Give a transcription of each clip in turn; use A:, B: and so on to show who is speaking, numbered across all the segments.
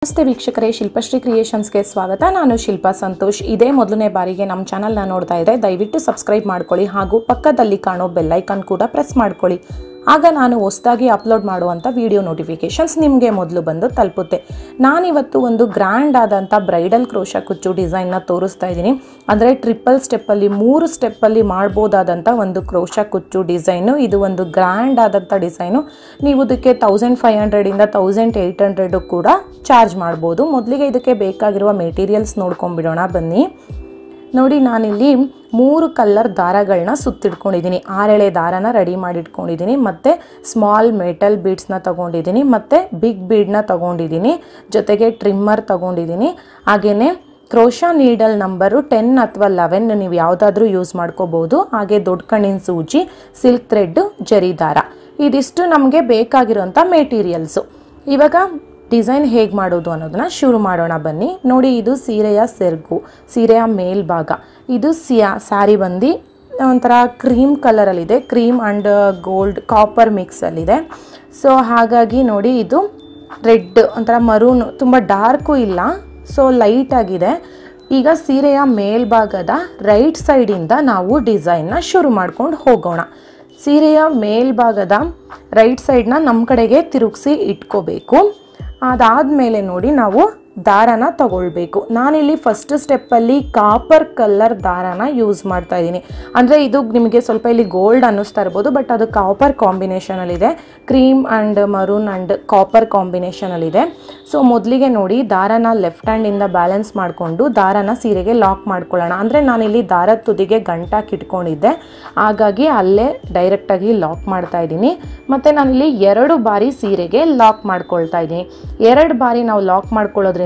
A: ನಮಸ್ತೆ ವೀಕ್ಷಕರೇ, ಶಿಲ್ಪಶ್ರೀ ಕ್ರಿಯೇಷನ್ಸ್ಗೆ ಸ್ವಾಗತ. ನಾನು ಶಿಲ್ಪಾ ಸಂತೋಷ್. ಇದೇ ಮೊದಲನೇ ಬಾರಿಗೆ ನಮ್ಮ ಚಾನಲ್ನ ನೋಡ್ತಾ ಇದ್ದರೆ ದಯವಿಟ್ಟು ಸಬ್ಸ್ಕ್ರೈಬ್ ಮಾಡ್ಕೊಳ್ಳಿ ಹಾಗೂ ಪಕ್ಕದಲ್ಲಿ ಕಾಣೋ ಬೆಲ್ ಐಕಾನ್ ಕೂಡ ಪ್ರೆಸ್ ಮಾಡ್ಕೊಳ್ಳಿ. ಆಗ ನಾನು ಹೊಸದಾಗಿ ಅಪ್ಲೋಡ್ ಮಾಡುವಂಥ ವಿಡಿಯೋ ನೋಟಿಫಿಕೇಷನ್ಸ್ ನಿಮಗೆ ಮೊದಲು ಬಂದು ತಲುಪುತ್ತೆ. ನಾನಿವತ್ತು ಒಂದು ಗ್ರ್ಯಾಂಡ್ ಆದಂಥ ಬ್ರೈಡಲ್ ಕ್ರೋಶಾ ಕುಚ್ಚು ಡಿಸೈನ್ನ ತೋರಿಸ್ತಾ ಇದ್ದೀನಿ. ಅಂದರೆ ಟ್ರಿಪಲ್ ಸ್ಟೆಪ್ಪಲ್ಲಿ 3 ಸ್ಟೆಪ್ಪಲ್ಲಿ ಮಾಡ್ಬೋದಾದಂಥ ಒಂದು ಕ್ರೋಶಾ ಕುಚ್ಚು ಡಿಸೈನು. ಇದು ಒಂದು ಗ್ರ್ಯಾಂಡ್ ಆದಂಥ ಡಿಸೈನು. ನೀವು ಇದಕ್ಕೆ 1500ಇಂದ 1800 ಕೂಡ ಚಾರ್ಜ್ ಮಾಡ್ಬೋದು. ಮೊದಲಿಗೆ ಇದಕ್ಕೆ ಬೇಕಾಗಿರುವ ಮೆಟೀರಿಯಲ್ಸ್ ನೋಡ್ಕೊಂಡ್ಬಿಡೋಣ ಬನ್ನಿ. ನೋಡಿ, ನಾನಿಲ್ಲಿ 3 ಕಲರ್ ದಾರಗಳನ್ನ ಸುತ್ತಿಟ್ಕೊಂಡಿದ್ದೀನಿ. 6 ಎಳೆ ದಾರನ ರೆಡಿ ಮಾಡಿ ಇಟ್ಕೊಂಡಿದ್ದೀನಿ. ಮತ್ತು ಸ್ಮಾಲ್ ಮೆಟಲ್ ಬೀಡ್ಸ್ನ ತೊಗೊಂಡಿದ್ದೀನಿ. ಮತ್ತು ಬಿಗ್ ಬೀಡ್ನ ತೊಗೊಂಡಿದ್ದೀನಿ. ಜೊತೆಗೆ ಟ್ರಿಮ್ಮರ್ ತೊಗೊಂಡಿದ್ದೀನಿ. ಹಾಗೆಯೇ ಕ್ರೋಶಾ ನೀಡಲ್ ನಂಬರು 10 ಅಥವಾ 11 ನೀವು ಯಾವುದಾದ್ರೂ ಯೂಸ್ ಮಾಡ್ಕೋಬೋದು. ಹಾಗೆ ದೊಡ್ಡ ಕಣ್ಣಿನ ಸೂಜಿ, ಸಿಲ್ಕ್ ಥ್ರೆಡ್ಡು, ಜರಿ ದಾರ, ಇದಿಷ್ಟು ನಮಗೆ ಬೇಕಾಗಿರೋಂಥ ಮೆಟೀರಿಯಲ್ಸು. ಇವಾಗ ಡಿಸೈನ್ ಹೇಗೆ ಮಾಡೋದು ಅನ್ನೋದನ್ನ ಶುರು ಮಾಡೋಣ ಬನ್ನಿ. ನೋಡಿ, ಇದು ಸೀರೆಯ ಸೆರಗು, ಸೀರೆಯ ಮೇಲ್ಭಾಗ. ಇದು ಸ್ಯಾರಿ ಬಂದು ಒಂಥರ ಕ್ರೀಮ್ ಕಲರಲ್ಲಿದೆ. ಕ್ರೀಮ್ ಆ್ಯಂಡ್ ಗೋಲ್ಡ್ ಕಾಪರ್ ಮಿಕ್ಸಲ್ಲಿದೆ. ಸೊ ಹಾಗಾಗಿ ನೋಡಿ, ಇದು ರೆಡ್ ಒಂಥರ ಮರೂನ್, ತುಂಬ ಡಾರ್ಕು ಇಲ್ಲ, ಸೊ ಲೈಟಾಗಿದೆ. ಈಗ ಸೀರೆಯ ಮೇಲ್ಭಾಗದ ರೈಟ್ ಸೈಡಿಂದ ನಾವು ಡಿಸೈನ್ನ ಶುರು ಮಾಡ್ಕೊಂಡು ಹೋಗೋಣ. ಸೀರೆಯ ಮೇಲ್ಭಾಗದ ರೈಟ್ ಸೈಡ್ನ ನಮ್ಮ ಕಡೆಗೆ ತಿರುಗಿಸಿ ಇಟ್ಕೋಬೇಕು. ಅದಾದಮೇಲೆ ನೋಡಿ, ನಾವು ದಾರನ ತಗೊಳ್ಬೇಕು. ನಾನಿಲ್ಲಿ ಫಸ್ಟ್ ಸ್ಟೆಪ್ಪಲ್ಲಿ ಕಾಪರ್ ಕಲರ್ ದಾರನ ಯೂಸ್ ಮಾಡ್ತಾ ಇದ್ದೀನಿ. ಅಂದರೆ ಇದು ನಿಮಗೆ ಸ್ವಲ್ಪ ಇಲ್ಲಿ ಗೋಲ್ಡ್ ಅನ್ನಿಸ್ತಾ ಇರ್ಬೋದು, ಬಟ್ ಅದು ಕಾಪರ್ ಕಾಂಬಿನೇಷನಲ್ಲಿದೆ. Cream and maroon and copper ಕಾಂಬಿನೇಷನಲ್ಲಿದೆ. ಸೊ ಮೊದಲಿಗೆ ನೋಡಿ, ದಾರನ ಲೆಫ್ಟ್ ಹ್ಯಾಂಡಿಂದ ಬ್ಯಾಲೆನ್ಸ್ ಮಾಡಿಕೊಂಡು ದಾರನ ಸೀರೆಗೆ ಲಾಕ್ ಮಾಡ್ಕೊಳ್ಳೋಣ. ಅಂದರೆ ನಾನಿಲ್ಲಿ ದಾರದ ತುದಿಗೆ ಗಂಟಾಕಿ ಇಟ್ಕೊಂಡಿದ್ದೆ, ಹಾಗಾಗಿ ಅಲ್ಲೇ ಡೈರೆಕ್ಟಾಗಿ ಲಾಕ್ ಮಾಡ್ತಾ ಇದ್ದೀನಿ. ಮತ್ತು ನಾನಿಲ್ಲಿ 2 ಬಾರಿ ಸೀರೆಗೆ ಲಾಕ್ ಮಾಡ್ಕೊಳ್ತಾ ಇದ್ದೀನಿ. 2 ಬಾರಿ ನಾವು ಲಾಕ್ ಮಾಡ್ಕೊಳ್ಳೋದ್ರಿಂದ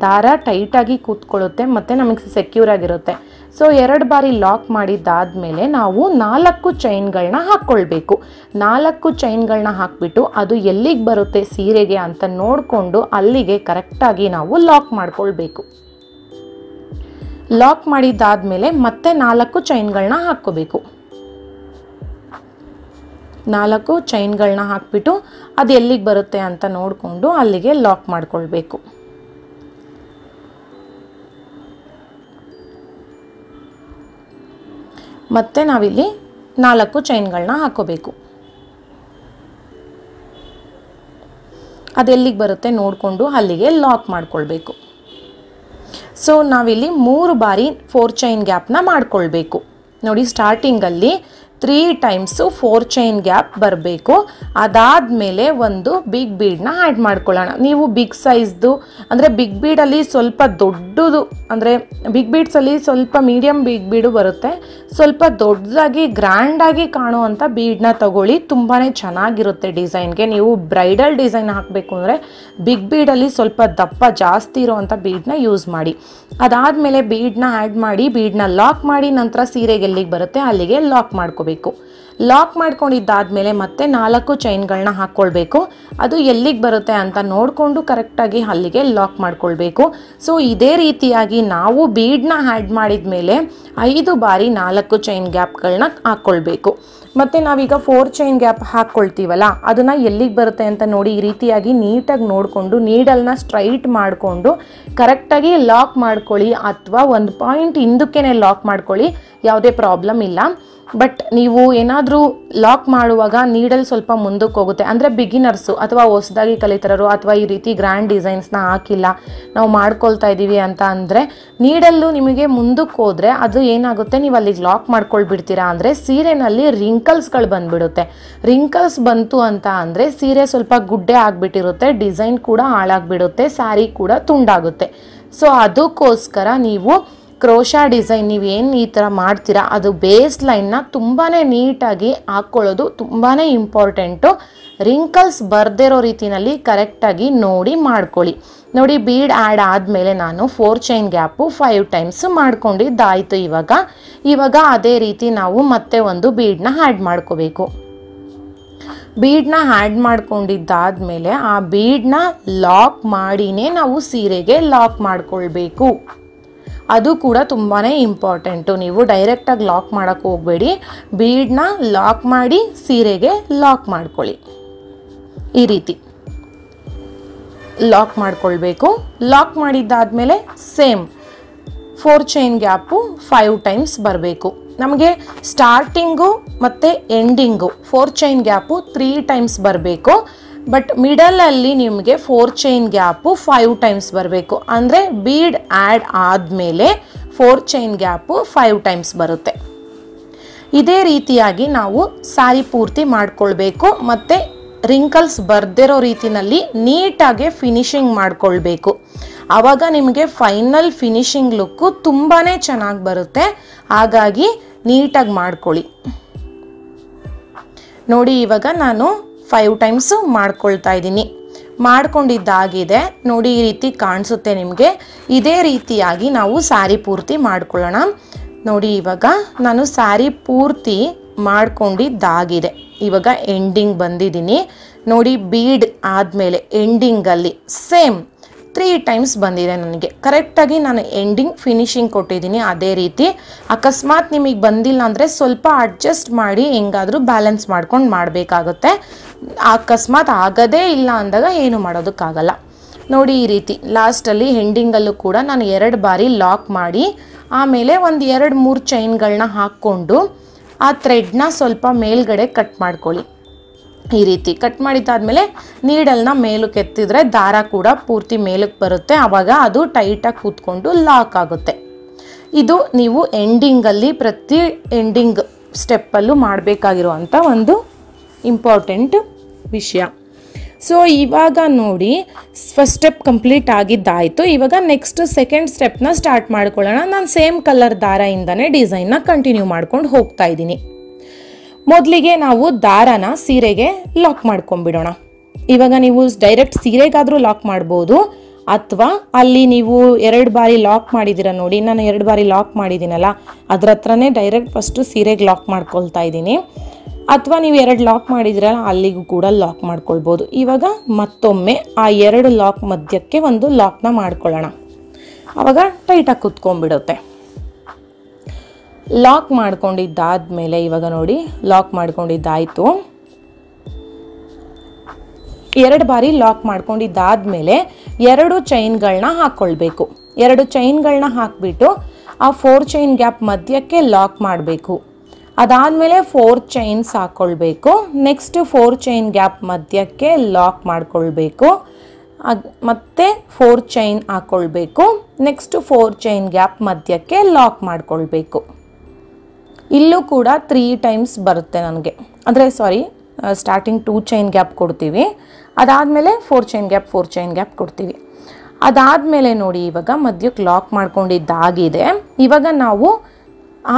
A: ದಾರ ಟೈಟಾಗಿ ಕೂತ್ಕೊಳ್ಳುತ್ತೆ ಮತ್ತು ನಮಗೆ ಸೆಕ್ಯೂರ್ ಆಗಿರುತ್ತೆ. ಸೊ 2 ಬಾರಿ ಲಾಕ್ ಮಾಡಿದ್ದಾದಮೇಲೆ ನಾವು 4 ಚೈನ್ಗಳನ್ನ ಹಾಕ್ಕೊಳ್ಬೇಕು. 4 ಚೈನ್ಗಳನ್ನ ಹಾಕ್ಬಿಟ್ಟು ಅದು ಎಲ್ಲಿಗೆ ಬರುತ್ತೆ ಸೀರೆಗೆ ಅಂತ ನೋಡಿಕೊಂಡು ಅಲ್ಲಿಗೆ ಕರೆಕ್ಟಾಗಿ ನಾವು ಲಾಕ್ ಮಾಡ್ಕೊಳ್ಬೇಕು. ಲಾಕ್ ಮಾಡಿದ್ದಾದಮೇಲೆ ಮತ್ತೆ 4 ಚೈನ್ಗಳನ್ನ ಹಾಕ್ಕೋಬೇಕು. 4 ಚೈನ್ಗಳನ್ನ ಹಾಕ್ಬಿಟ್ಟು ಅದು ಎಲ್ಲಿಗೆ ಬರುತ್ತೆ ಅಂತ ನೋಡಿಕೊಂಡು ಅಲ್ಲಿಗೆ ಲಾಕ್ ಮಾಡ್ಕೊಳ್ಬೇಕು. ಮತ್ತೆ ನಾವಿಲ್ಲಿ 4 ಚೈನ್ಗಳನ್ನ ಹಾಕೋಬೇಕು. ಅದೆಲ್ಲಿಗೆ ಬರುತ್ತೆ ನೋಡಿಕೊಂಡು ಅಲ್ಲಿಗೆ ಲಾಕ್ ಮಾಡ್ಕೊಳ್ಬೇಕು. ಸೊ ನಾವಿಲ್ಲಿ 3 ಬಾರಿ 4 ಚೈನ್ ಗ್ಯಾಪ್ನ ಮಾಡ್ಕೊಳ್ಬೇಕು. ನೋಡಿ, ಸ್ಟಾರ್ಟಿಂಗಲ್ಲಿ 3 ಟೈಮ್ಸ್ 4 ಚೈನ್ ಗ್ಯಾಪ್ ಬರಬೇಕು. ಅದಾದಮೇಲೆ ಒಂದು ಬಿಗ್ ಬೀಡನ್ನ ಆ್ಯಡ್ ಮಾಡ್ಕೊಳ್ಳೋಣ. ನೀವು ಬಿಗ್ ಸೈಜ್ದು ಅಂದರೆ ಬಿಗ್ ಬೀಡಲ್ಲಿ ಸ್ವಲ್ಪ ದೊಡ್ಡದು, ಅಂದರೆ ಬಿಗ್ ಬೀಡ್ಸಲ್ಲಿ ಸ್ವಲ್ಪ ಮೀಡಿಯಮ್ ಬಿಗ್ ಬೀಡು ಬರುತ್ತೆ. ಸ್ವಲ್ಪ ದೊಡ್ಡದಾಗಿ ಗ್ರ್ಯಾಂಡಾಗಿ ಕಾಣುವಂಥ ಬೀಡನ್ನ ತಗೊಳ್ಳಿ, ತುಂಬಾ ಚೆನ್ನಾಗಿರುತ್ತೆ ಡಿಸೈನ್ಗೆ. ನೀವು ಬ್ರೈಡಲ್ ಡಿಸೈನ್ ಹಾಕಬೇಕು ಅಂದರೆ ಬಿಗ್ ಬೀಡಲ್ಲಿ ಸ್ವಲ್ಪ ದಪ್ಪ ಜಾಸ್ತಿ ಇರೋವಂಥ ಬೀಡನ್ನ ಯೂಸ್ ಮಾಡಿ. ಅದಾದಮೇಲೆ ಬೀಡನ್ನ ಆ್ಯಡ್ ಮಾಡಿ, ಬೀಡನ್ನ ಲಾಕ್ ಮಾಡಿ, ನಂತರ ಸೀರೆಗೆ ಎಲ್ಲಿಗೆ ಬರುತ್ತೆ ಅಲ್ಲಿಗೆ ಲಾಕ್ ಮಾಡ್ಕೋಬೇಕು. ಲಾಕ್ ಮಾಡ್ಕೊಂಡಿದ್ದಾದಮೇಲೆ ಮತ್ತೆ 4 ಚೈನ್ಗಳನ್ನ ಹಾಕ್ಕೊಳ್ಬೇಕು. ಅದು ಎಲ್ಲಿಗೆ ಬರುತ್ತೆ ಅಂತ ನೋಡಿಕೊಂಡು ಕರೆಕ್ಟಾಗಿ ಅಲ್ಲಿಗೆ ಲಾಕ್ ಮಾಡ್ಕೊಳ್ಬೇಕು. ಸೊ ಇದೇ ರೀತಿಯಾಗಿ ನಾವು ಬೀಡನ್ನ ಆ್ಯಡ್ ಮಾಡಿದ ಮೇಲೆ 5 ಬಾರಿ 4 ಚೈನ್ ಗ್ಯಾಪ್ಗಳನ್ನ ಹಾಕ್ಕೊಳ್ಬೇಕು. ಮತ್ತು ನಾವೀಗ 4 ಚೈನ್ ಗ್ಯಾಪ್ ಹಾಕ್ಕೊಳ್ತೀವಲ್ಲ, ಅದನ್ನು ಎಲ್ಲಿಗೆ ಬರುತ್ತೆ ಅಂತ ನೋಡಿ ಈ ರೀತಿಯಾಗಿ ನೀಟಾಗಿ ನೋಡಿಕೊಂಡು ನೀಡಲ್ನ ಸ್ಟ್ರೈಟ್ ಮಾಡಿಕೊಂಡು ಕರೆಕ್ಟಾಗಿ ಲಾಕ್ ಮಾಡ್ಕೊಳ್ಳಿ. ಅಥವಾ ಒಂದು ಪಾಯಿಂಟ್ ಹಿಂದಕ್ಕೇ ಲಾಕ್ ಮಾಡ್ಕೊಳ್ಳಿ, ಯಾವುದೇ ಪ್ರಾಬ್ಲಮ್ ಇಲ್ಲ. ಬಟ್ ನೀವು ಏನಾದರೂ ಲಾಕ್ ಮಾಡುವಾಗ ನೀಡಲ್ ಸ್ವಲ್ಪ ಮುಂದಕ್ಕೆ ಹೋಗುತ್ತೆ. ಅಂದರೆ ಬಿಗಿನರ್ಸು ಅಥವಾ ಹೊಸದಾಗಿ ಕಲಿತರರು ಅಥವಾ ಈ ರೀತಿ ಗ್ರ್ಯಾಂಡ್ ಡಿಸೈನ್ಸ್ನ ಹಾಕಿಲ್ಲ, ನಾವು ಮಾಡ್ಕೊಳ್ತಾ ಇದ್ದೀವಿ ಅಂತ ಅಂದರೆ ನೀಡಲ್ಲು ನಿಮಗೆ ಮುಂದಕ್ಕೆ ಹೋದರೆ ಅದು ಏನಾಗುತ್ತೆ, ನೀವು ಅಲ್ಲಿಗೆ ಲಾಕ್ ಮಾಡ್ಕೊಳ್ಬಿಡ್ತೀರಾ ಅಂದರೆ ಸೀರೆನಲ್ಲಿ ರಿಂಕಲ್ಸ್ಗಳು ಬಂದುಬಿಡುತ್ತೆ. ರಿಂಕಲ್ಸ್ ಬಂತು ಅಂತ ಅಂದರೆ ಸೀರೆ ಸ್ವಲ್ಪ ಗುಡ್ಡೆ ಆಗಿಬಿಟ್ಟಿರುತ್ತೆ, ಡಿಸೈನ್ ಕೂಡ ಹಾಳಾಗಿಬಿಡುತ್ತೆ, ಸ್ಯಾರಿ ಕೂಡ ತುಂಡಾಗುತ್ತೆ. ಸೊ ಅದಕ್ಕೋಸ್ಕರ ನೀವು ಕ್ರೋಶಾ ಡಿಸೈನ್ ನೀವೇನು ಈ ಥರ ಮಾಡ್ತೀರಾ ಅದು ಬೇಸ್ ಲೈನ್ನ ತುಂಬಾ ನೀಟಾಗಿ ಹಾಕ್ಕೊಳ್ಳೋದು ತುಂಬಾ ಇಂಪಾರ್ಟೆಂಟು. ರಿಂಕಲ್ಸ್ ಬರ್ದಿರೋ ರೀತಿಯಲ್ಲಿ ಕರೆಕ್ಟಾಗಿ ನೋಡಿ ಮಾಡ್ಕೊಳ್ಳಿ. ನೋಡಿ, ಬೀಡ್ ಆ್ಯಡ್ ಆದಮೇಲೆ ನಾನು 4 ಚೈನ್ ಗ್ಯಾಪು 5 ಟೈಮ್ಸ್ ಮಾಡ್ಕೊಂಡಿದ್ದಾಯಿತು. ಇವಾಗ ಅದೇ ರೀತಿ ನಾವು ಮತ್ತೆ ಒಂದು ಬೀಡನ್ನ ಆ್ಯಡ್ ಮಾಡ್ಕೋಬೇಕು. ಬೀಡನ್ನ ಆ್ಯಡ್ ಮಾಡ್ಕೊಂಡಿದ್ದಾದಮೇಲೆ ಆ ಬೀಡನ್ನ ಲಾಕ್ ಮಾಡಿನೇ ನಾವು ಸೀರೆಗೆ ಲಾಕ್ ಮಾಡ್ಕೊಳ್ಬೇಕು. ಅದು ಕೂಡ ತುಂಬಾ ಇಂಪಾರ್ಟೆಂಟು. ನೀವು ಡೈರೆಕ್ಟಾಗಿ ಲಾಕ್ ಮಾಡೋಕ್ಕೆ ಹೋಗಬೇಡಿ, ಬೀಡನ್ನ ಲಾಕ್ ಮಾಡಿ ಸೀರೆಗೆ ಲಾಕ್ ಮಾಡ್ಕೊಳ್ಳಿ. ಈ ರೀತಿ ಲಾಕ್ ಮಾಡ್ಕೊಳ್ಬೇಕು. ಲಾಕ್ ಮಾಡಿದ್ದಾದಮೇಲೆ ಸೇಮ್ 4 ಚೈನ್ ಗ್ಯಾಪು 5 ಟೈಮ್ಸ್ ಬರಬೇಕು. ನಮಗೆ ಸ್ಟಾರ್ಟಿಂಗು ಮತ್ತು ಎಂಡಿಂಗು 4 ಚೈನ್ ಗ್ಯಾಪು 3 ಟೈಮ್ಸ್ ಬರಬೇಕು. ಬಟ್ ಮಿಡಲಲ್ಲಿ ನಿಮಗೆ 4 ಚೈನ್ ಗ್ಯಾಪು 5 ಟೈಮ್ಸ್ ಬರಬೇಕು. ಅಂದರೆ ಬೀಡ್ ಆ್ಯಡ್ ಆದಮೇಲೆ 4 ಚೈನ್ ಗ್ಯಾಪು 5 ಟೈಮ್ಸ್ ಬರುತ್ತೆ. ಇದೇ ರೀತಿಯಾಗಿ ನಾವು ಸಾರಿ ಪೂರ್ತಿ ಮಾಡ್ಕೊಳ್ಬೇಕು. ಮತ್ತು ರಿಂಕಲ್ಸ್ ಬರ್ದಿರೋ ರೀತಿಯಲ್ಲಿ ನೀಟಾಗಿ ಫಿನಿಶಿಂಗ್ ಮಾಡ್ಕೊಳ್ಬೇಕು. ಆವಾಗ ನಿಮಗೆ ಫೈನಲ್ ಫಿನಿಶಿಂಗ್ ಲುಕ್ಕು ತುಂಬಾ ಚೆನ್ನಾಗಿ ಬರುತ್ತೆ. ಹಾಗಾಗಿ ನೀಟಾಗಿ ಮಾಡ್ಕೊಳ್ಳಿ. ನೋಡಿ, ಇವಾಗ ನಾನು 5 ಟೈಮ್ಸು ಮಾಡ್ಕೊಳ್ತಾ ಇದ್ದೀನಿ. ಮಾಡ್ಕೊಂಡಿದ್ದಾಗಿದೆ ನೋಡಿ, ಈ ರೀತಿ ಕಾಣಿಸುತ್ತೆ ನಿಮಗೆ. ಇದೇ ರೀತಿಯಾಗಿ ನಾವು ಸ್ಯಾರಿ ಪೂರ್ತಿ ಮಾಡ್ಕೊಳ್ಳೋಣ. ನೋಡಿ, ಇವಾಗ ನಾನು ಸ್ಯಾರಿ ಪೂರ್ತಿ ಮಾಡ್ಕೊಂಡಿದ್ದಾಗಿದೆ. ಇವಾಗ ಎಂಡಿಂಗ್ ಬಂದಿದ್ದೀನಿ ನೋಡಿ. ಬೀಡ್ ಆದಮೇಲೆ ಎಂಡಿಂಗಲ್ಲಿ ಸೇಮ್ 3 ಟೈಮ್ಸ್ ಬಂದಿದೆ ನನಗೆ. ಕರೆಕ್ಟಾಗಿ ನಾನು ಎಂಡಿಂಗ್ ಫಿನಿಶಿಂಗ್ ಕೊಟ್ಟಿದ್ದೀನಿ. ಅದೇ ರೀತಿ ಅಕಸ್ಮಾತ್ ನಿಮಗೆ ಬಂದಿಲ್ಲ ಅಂದರೆ ಸ್ವಲ್ಪ ಅಡ್ಜಸ್ಟ್ ಮಾಡಿ ಹೆಂಗಾದರೂ ಬ್ಯಾಲೆನ್ಸ್ ಮಾಡ್ಕೊಂಡು ಮಾಡಬೇಕಾಗುತ್ತೆ. ಅಕಸ್ಮಾತ್ ಆಗೋದೇ ಇಲ್ಲ ಅಂದಾಗ ಏನು ಮಾಡೋದಕ್ಕಾಗಲ್ಲ. ನೋಡಿ, ಈ ರೀತಿ ಲಾಸ್ಟಲ್ಲಿ ಎಂಡಿಂಗಲ್ಲೂ ಕೂಡ ನಾನು 2 ಬಾರಿ ಲಾಕ್ ಮಾಡಿ ಆಮೇಲೆ ಒಂದು 2-3 ಚೈನ್ಗಳನ್ನ ಹಾಕ್ಕೊಂಡು ಆ ಥ್ರೆಡ್ನ ಸ್ವಲ್ಪ ಮೇಲ್ಗಡೆ ಕಟ್ ಮಾಡ್ಕೊಳ್ಳಿ. ಈ ರೀತಿ ಕಟ್ ಮಾಡಿದ್ದಾದಮೇಲೆ ನೀಡಲ್ನ ಮೇಲಕ್ಕೆ ಎತ್ತಿದ್ರೆ ದಾರ ಕೂಡ ಪೂರ್ತಿ ಮೇಲಕ್ಕೆ ಬರುತ್ತೆ. ಆವಾಗ ಅದು ಟೈಟಾಗಿ ಕೂತ್ಕೊಂಡು ಲಾಕ್ ಆಗುತ್ತೆ. ಇದು ನೀವು ಎಂಡಿಂಗಲ್ಲಿ ಪ್ರತಿ ಎಂಡಿಂಗ್ ಸ್ಟೆಪ್ಪಲ್ಲೂ ಮಾಡಬೇಕಾಗಿರುವಂಥ ಒಂದು ಇಂಪಾರ್ಟೆಂಟ್ ವಿಷಯ. ಸೊ ಇವಾಗ ನೋಡಿ, ಫಸ್ಟ್ ಸ್ಟೆಪ್ ಕಂಪ್ಲೀಟ್ ಆಗಿದ್ದಾಯಿತು. ಇವಾಗ ನೆಕ್ಸ್ಟ್ ಸೆಕೆಂಡ್ ಸ್ಟೆಪ್ನ ಸ್ಟಾರ್ಟ್ ಮಾಡ್ಕೊಳ್ಳೋಣ. ನಾನು ಸೇಮ್ ಕಲರ್ ದಾರದಿಂದನೇ ಡಿಸೈನ್ನ ಕಂಟಿನ್ಯೂ ಮಾಡ್ಕೊಂಡು ಹೋಗ್ತಾ ಇದ್ದೀನಿ. ಮೊದಲಿಗೆ ನಾವು ದಾರನ ಸೀರೆಗೆ ಲಾಕ್ ಮಾಡ್ಕೊಂಡ್ಬಿಡೋಣ. ಇವಾಗ ನೀವು ಡೈರೆಕ್ಟ್ ಸೀರೆಗಾದರೂ ಲಾಕ್ ಮಾಡ್ಬೋದು, ಅಥವಾ ಅಲ್ಲಿ ನೀವು 2 ಬಾರಿ ಲಾಕ್ ಮಾಡಿದ್ದೀರ ನೋಡಿ, ನಾನು 2 ಬಾರಿ ಲಾಕ್ ಮಾಡಿದ್ದೀನಲ್ಲ ಅದ್ರ ಹತ್ರನೇ ಡೈರೆಕ್ಟ್ ಫಸ್ಟು ಸೀರೆಗೆ ಲಾಕ್ ಮಾಡ್ಕೊಳ್ತಾ ಇದ್ದೀನಿ. ಅಥವಾ ನೀವು 2 ಲಾಕ್ ಮಾಡಿದಿರಲ್ಲ ಅಲ್ಲಿಗೂ ಕೂಡ ಲಾಕ್ ಮಾಡ್ಕೊಳ್ಬೋದು. ಇವಾಗ ಮತ್ತೊಮ್ಮೆ ಆ 2 ಲಾಕ್ ಮಧ್ಯಕ್ಕೆ ಒಂದು ಲಾಕ್ನ ಮಾಡ್ಕೊಳ್ಳೋಣ. ಆವಾಗ ಟೈಟಾಗಿ ಕುತ್ಕೊಂಡ್ಬಿಡುತ್ತೆ. ಲಾಕ್ ಮಾಡ್ಕೊಂಡಿದ್ದಾದ್ಮೇಲೆ ಇವಾಗ ನೋಡಿ, ಲಾಕ್ ಮಾಡ್ಕೊಂಡಿದ್ದಾಯಿತು. 2 ಬಾರಿ ಲಾಕ್ ಮಾಡ್ಕೊಂಡಿದ್ದಾದ್ಮೇಲೆ 2 ಚೈನ್ಗಳನ್ನ ಹಾಕ್ಕೊಳ್ಬೇಕು. 2 ಚೈನ್ಗಳನ್ನ ಹಾಕ್ಬಿಟ್ಟು ಆ 4 ಚೈನ್ ಗ್ಯಾಪ್ ಮಧ್ಯಕ್ಕೆ ಲಾಕ್ ಮಾಡಬೇಕು. ಅದಾದಮೇಲೆ 4 ಚೈನ್ಸ್ ಹಾಕ್ಕೊಳ್ಬೇಕು. ನೆಕ್ಸ್ಟ್ 4 ಚೈನ್ ಗ್ಯಾಪ್ ಮಧ್ಯಕ್ಕೆ ಲಾಕ್ ಮಾಡ್ಕೊಳ್ಬೇಕು. ಮತ್ತೆ 4 ಚೈನ್ ಹಾಕ್ಕೊಳ್ಬೇಕು. ನೆಕ್ಸ್ಟ್ 4 ಚೈನ್ ಗ್ಯಾಪ್ ಮಧ್ಯಕ್ಕೆ ಲಾಕ್ ಮಾಡ್ಕೊಳ್ಬೇಕು. ಇಲ್ಲೂ ಕೂಡ 3 ಟೈಮ್ಸ್ ಬರುತ್ತೆ ನನಗೆ. ಅಂದರೆ ಸ್ಟಾರ್ಟಿಂಗ್ 2 ಚೈನ್ ಗ್ಯಾಪ್ ಕೊಡ್ತೀವಿ, ಅದಾದಮೇಲೆ 4 ಚೈನ್ ಗ್ಯಾಪ್ 4 ಚೈನ್ ಗ್ಯಾಪ್ ಕೊಡ್ತೀವಿ. ಅದಾದಮೇಲೆ ನೋಡಿ, ಇವಾಗ ಮಧ್ಯಕ್ಕೆ ಲಾಕ್ ಮಾಡ್ಕೊಂಡಿದ್ದಾಗಿದೆ. ಇವಾಗ ನಾವು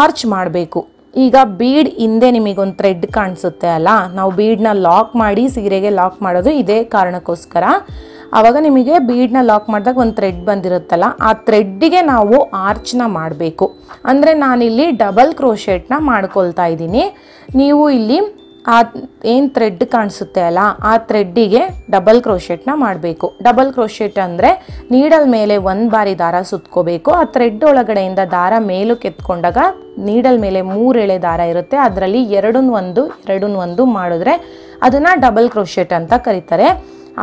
A: ಆರ್ಚ್ ಮಾಡಬೇಕು. ಈಗ ಬೀಡ್ ಹಿಂದೆ ನಿಮಗೊಂದು ಥ್ರೆಡ್ ಕಾಣಿಸುತ್ತೆ ಅಲ್ಲ, ನಾವು ಬೀಡನ್ನ ಲಾಕ್ ಮಾಡಿ ಸೀರೆಗೆ ಲಾಕ್ ಮಾಡೋದು ಇದೇ ಕಾರಣಕ್ಕೋಸ್ಕರ. ಆವಾಗ ನಿಮಗೆ ಬೀಡನ್ನ ಲಾಕ್ ಮಾಡಿದಾಗ ಒಂದು ಥ್ರೆಡ್ ಬಂದಿರುತ್ತಲ್ಲ, ಆ ಥ್ರೆಡ್ಡಿಗೆ ನಾವು ಆರ್ಚ್ನ ಮಾಡಬೇಕು. ಅಂದರೆ ನಾನಿಲ್ಲಿ ಡಬಲ್ ಕ್ರೋಶೆಟ್ನ ಮಾಡ್ಕೊಳ್ತಾ ಇದ್ದೀನಿ. ನೀವು ಇಲ್ಲಿ ಆ ಏನು ಥ್ರೆಡ್ ಕಾಣಿಸುತ್ತೆ ಅಲ್ಲ, ಆ ಥ್ರೆಡ್ಡಿಗೆ ಡಬಲ್ ಕ್ರೋಶೆಟ್ನ ಮಾಡಬೇಕು. ಡಬಲ್ ಕ್ರೋಶೆಟ್ ಅಂದರೆ ನೀಡಲ್ ಮೇಲೆ 1 ಬಾರಿ ದಾರ ಸುತ್ಕೋಬೇಕು. ಆ ಥ್ರೆಡ್ ಒಳಗಡೆಯಿಂದ ದಾರ ಮೇಲಕ್ಕೆ ಎತ್ಕೊಂಡಾಗ ನೀಡಲ್ ಮೇಲೆ 3 ಎಳೆ ದಾರ ಇರುತ್ತೆ. ಅದರಲ್ಲಿ 2 ಮಾಡಿದ್ರೆ ಅದನ್ನು ಡಬಲ್ ಕ್ರೋಶೆಟ್ ಅಂತ ಕರೀತಾರೆ.